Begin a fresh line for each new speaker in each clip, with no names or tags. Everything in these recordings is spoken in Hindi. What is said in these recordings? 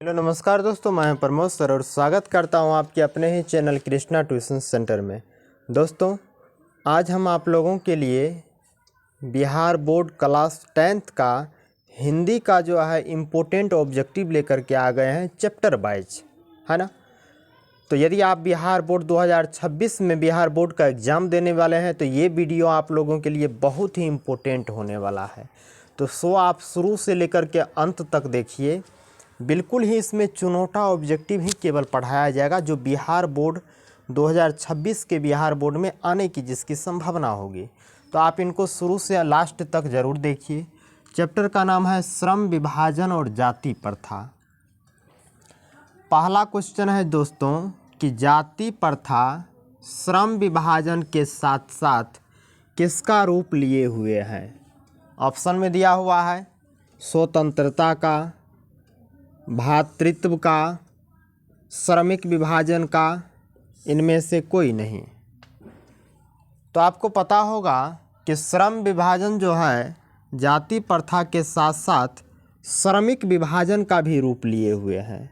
हेलो नमस्कार दोस्तों, मैं प्रमोद सर और स्वागत करता हूं आपके अपने ही चैनल कृष्णा ट्यूशन सेंटर में। दोस्तों, आज हम आप लोगों के लिए बिहार बोर्ड क्लास 10th का हिंदी का जो है इम्पोर्टेंट ऑब्जेक्टिव लेकर के आ गए हैं चैप्टर वाइज, है ना। तो यदि आप बिहार बोर्ड 2026 में बिहार बोर्ड का एग्ज़ाम देने वाले हैं तो ये वीडियो आप लोगों के लिए बहुत ही इम्पोर्टेंट होने वाला है। तो आप शुरू से लेकर के अंत तक देखिए। बिल्कुल ही इसमें चुनौता ऑब्जेक्टिव ही केवल पढ़ाया जाएगा जो बिहार बोर्ड 2026 के बिहार बोर्ड में आने की जिसकी संभावना होगी। तो आप इनको शुरू से लास्ट तक ज़रूर देखिए। चैप्टर का नाम है श्रम विभाजन और जाति प्रथा। पहला क्वेश्चन है दोस्तों कि जाति प्रथा श्रम विभाजन के साथ साथ किसका रूप लिए हुए हैं। ऑप्शन में दिया हुआ है स्वतंत्रता का, भ्रातृत्व का, श्रमिक विभाजन का, इनमें से कोई नहीं। तो आपको पता होगा कि श्रम विभाजन जो है जाति प्रथा के साथ साथ श्रमिक विभाजन का भी रूप लिए हुए हैं।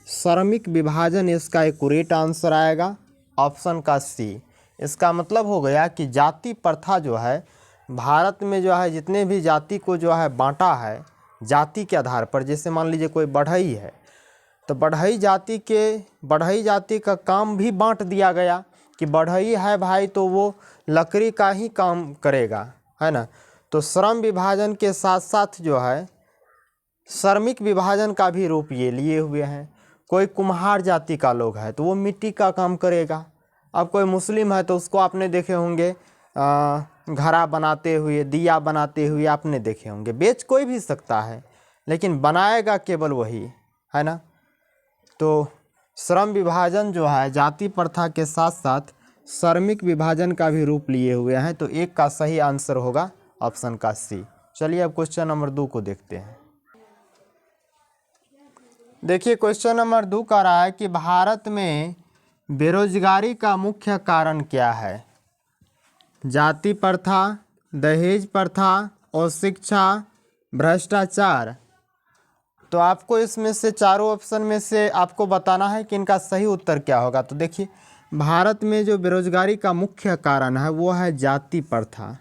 श्रमिक विभाजन इसका एक्यूरेट आंसर आएगा ऑप्शन का सी। इसका मतलब हो गया कि जाति प्रथा जो है भारत में जो है जितने भी जाति को जो है बांटा है जाति के आधार पर, जैसे मान लीजिए कोई बढ़ई है तो बढ़ई जाति का काम भी बांट दिया गया कि बढ़ई है भाई तो वो लकड़ी का ही काम करेगा, है ना। तो श्रम विभाजन के साथ साथ जो है श्रमिक विभाजन का भी रूप ये लिए हुए हैं। कोई कुम्हार जाति का लोग है तो वो मिट्टी का काम करेगा। अब कोई मुस्लिम है तो उसको आपने देखे होंगे घड़ा बनाते हुए, दिया बनाते हुए आपने देखे होंगे। बेच कोई भी सकता है लेकिन बनाएगा केवल वही, है ना। तो श्रम विभाजन जो है जाति प्रथा के साथ साथ श्रमिक विभाजन का भी रूप लिए हुए हैं। तो एक का सही आंसर होगा ऑप्शन का सी। चलिए अब क्वेश्चन नंबर 2 को देखते हैं। देखिए क्वेश्चन नंबर 2 कह रहा है कि भारत में बेरोजगारी का मुख्य कारण क्या है। जाति प्रथा, दहेज प्रथा और शिक्षा, भ्रष्टाचार। तो आपको इसमें से चारों ऑप्शन में से आपको बताना है कि इनका सही उत्तर क्या होगा। तो देखिए भारत में जो बेरोजगारी का मुख्य कारण है वो है जाति प्रथा,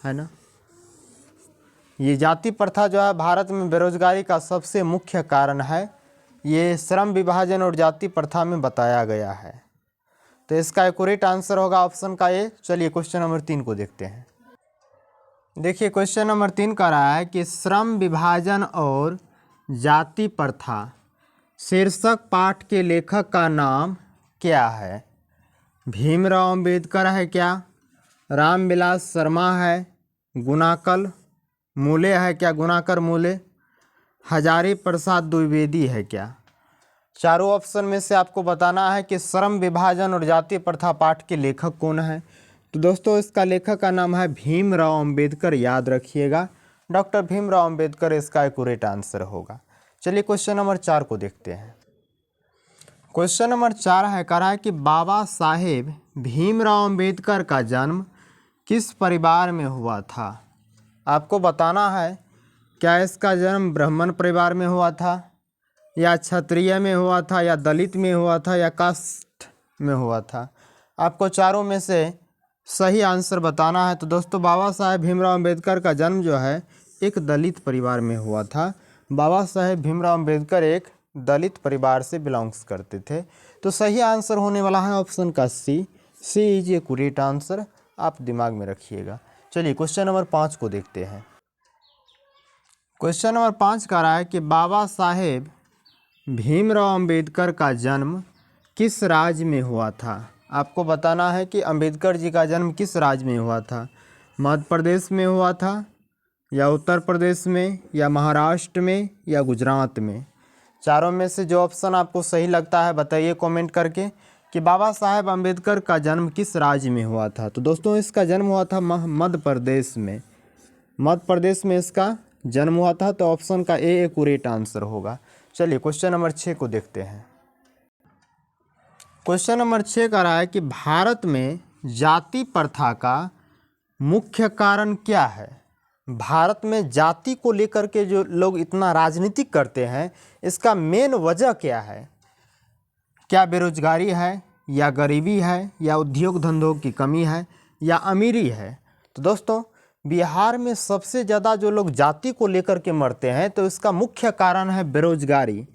है ना। ये जाति प्रथा जो है भारत में बेरोजगारी का सबसे मुख्य कारण है। ये श्रम विभाजन और जाति प्रथा में बताया गया है। तो इसका एक्यूरेट आंसर होगा ऑप्शन का ए। चलिए क्वेश्चन नंबर 3 को देखते हैं। देखिए क्वेश्चन नंबर 3 कह रहा है कि श्रम विभाजन और जाति प्रथा शीर्षक पाठ के लेखक का नाम क्या है। भीमराव अंबेडकर है क्या, रामविलास शर्मा है, गुणाकर मूले है क्या, गुणाकर मूले, हजारी प्रसाद द्विवेदी है क्या। चारों ऑप्शन में से आपको बताना है कि श्रम विभाजन और जाति प्रथा पाठ के लेखक कौन है। तो दोस्तों इसका लेखक का नाम है भीमराव अंबेडकर, याद रखिएगा। डॉक्टर भीमराव अंबेडकर इसका एक्यूरेट आंसर होगा। चलिए क्वेश्चन नंबर 4 को देखते हैं। क्वेश्चन नंबर 4 है कह रहा है कि बाबा साहेब भीमराव अंबेडकर का जन्म किस परिवार में हुआ था। आपको बताना है क्या इसका जन्म ब्राह्मण परिवार में हुआ था, या क्षत्रिय में हुआ था, या दलित में हुआ था, या कास्ट में हुआ था। आपको चारों में से सही आंसर बताना है। तो दोस्तों बाबा साहेब भीमराव अंबेडकर का जन्म जो है एक दलित परिवार में हुआ था। बाबा साहेब भीमराव अंबेडकर एक दलित परिवार से बिलोंग्स करते थे। तो सही आंसर होने वाला है ऑप्शन का सी। सी इज एक्यूरेट आंसर, आप दिमाग में रखिएगा। चलिए क्वेश्चन नंबर 5 को देखते हैं। क्वेश्चन नंबर 5 कह रहा है कि बाबा साहेब भीमराव अंबेडकर का जन्म किस राज्य में हुआ था। आपको बताना है कि अंबेडकर जी का जन्म किस राज्य में हुआ था। मध्य प्रदेश में हुआ था, या उत्तर प्रदेश में, या महाराष्ट्र में, या गुजरात में। चारों में से जो ऑप्शन आपको सही लगता है बताइए कमेंट करके कि बाबा साहेब अंबेडकर का जन्म किस राज्य में हुआ था। तो दोस्तों इसका जन्म हुआ था मध्य प्रदेश में। मध्य प्रदेश में इसका जन्म हुआ था। तो ऑप्शन का ए एक्यूरेट आंसर होगा। चलिए क्वेश्चन नंबर 6 को देखते हैं। क्वेश्चन नंबर 6 कह रहा है कि भारत में जाति प्रथा का मुख्य कारण क्या है। भारत में जाति को लेकर के जो लोग इतना राजनीतिक करते हैं, इसका मेन वजह क्या है? क्या बेरोजगारी है, या गरीबी है, या उद्योग धंधों की कमी है, या अमीरी है? तो दोस्तों, बिहार में सबसे ज़्यादा जो लोग जाति को लेकर के मरते हैं, तो इसका मुख्य कारण है बेरोजगारी।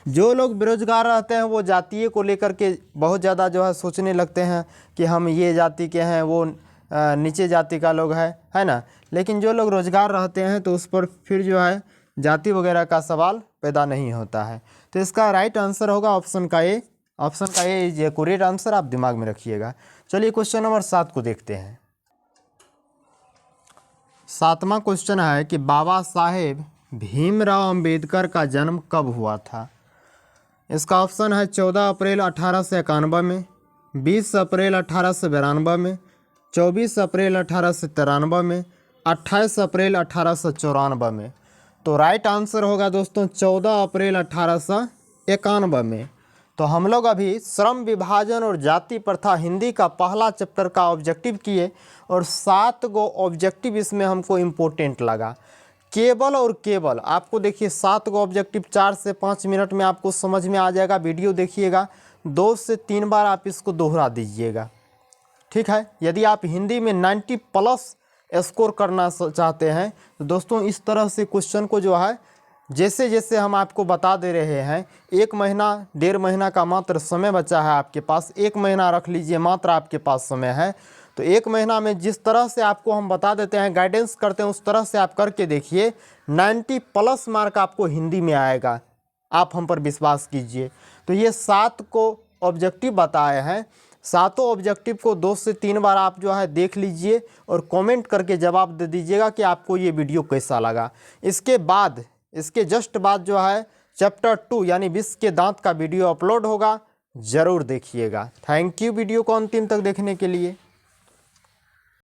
जो लोग बेरोजगार रहते हैं वो जातीय को लेकर के बहुत ज़्यादा जो है सोचने लगते हैं कि हम ये जाति के हैं, वो नीचे जाति का लोग है ना। लेकिन जो लोग रोजगार रहते हैं तो उस पर फिर जो है जाति वगैरह का सवाल पैदा नहीं होता है। तो इसका राइट आंसर होगा ऑप्शन का ए। ऑप्शन का ए इज एक्यूरेट आंसर, आप दिमाग में रखिएगा। चलिए क्वेश्चन नंबर 7 को देखते हैं। 7वां क्वेश्चन है कि बाबा साहेब भीमराव अंबेडकर का जन्म कब हुआ था? इसका ऑप्शन है 14 अप्रैल 1891 में, 20 अप्रैल 1892 में, 24 अप्रैल 1893 में, 28 अप्रैल 1894 में। तो राइट आंसर होगा दोस्तों 14 अप्रैल 1891 में। तो हम लोग अभी श्रम विभाजन और जाति प्रथा हिंदी का पहला चैप्टर का ऑब्जेक्टिव किए और 7 गो ऑब्जेक्टिव इसमें हमको इम्पोर्टेंट लगा। केवल और केवल आपको देखिए 7 गो ऑब्जेक्टिव 4 से 5 मिनट में आपको समझ में आ जाएगा। वीडियो देखिएगा, 2 से 3 बार आप इसको दोहरा दीजिएगा, ठीक है। यदि आप हिंदी में 90+ स्कोर करना चाहते हैं तो दोस्तों इस तरह से क्वेश्चन को जो है जैसे जैसे हम आपको बता दे रहे हैं, 1 महीना 1.5 महीना का मात्र समय बचा है आपके पास, 1 महीना रख लीजिए मात्र आपके पास समय है। तो 1 महीना में जिस तरह से आपको हम बता देते हैं, गाइडेंस करते हैं, उस तरह से आप करके देखिए, 90+ मार्क आपको हिंदी में आएगा। आप हम पर विश्वास कीजिए। तो ये 7 को ऑब्जेक्टिव बताए हैं, 7 ऑब्जेक्टिव को 2 से 3 बार आप जो है देख लीजिए और कमेंट करके जवाब दे दीजिएगा कि आपको ये वीडियो कैसा लगा। इसके बाद, इसके जस्ट बाद जो है चैप्टर 2 यानी विश्व के दांत का वीडियो अपलोड होगा, ज़रूर देखिएगा। थैंक यू वीडियो को अंतिम तक देखने के लिए।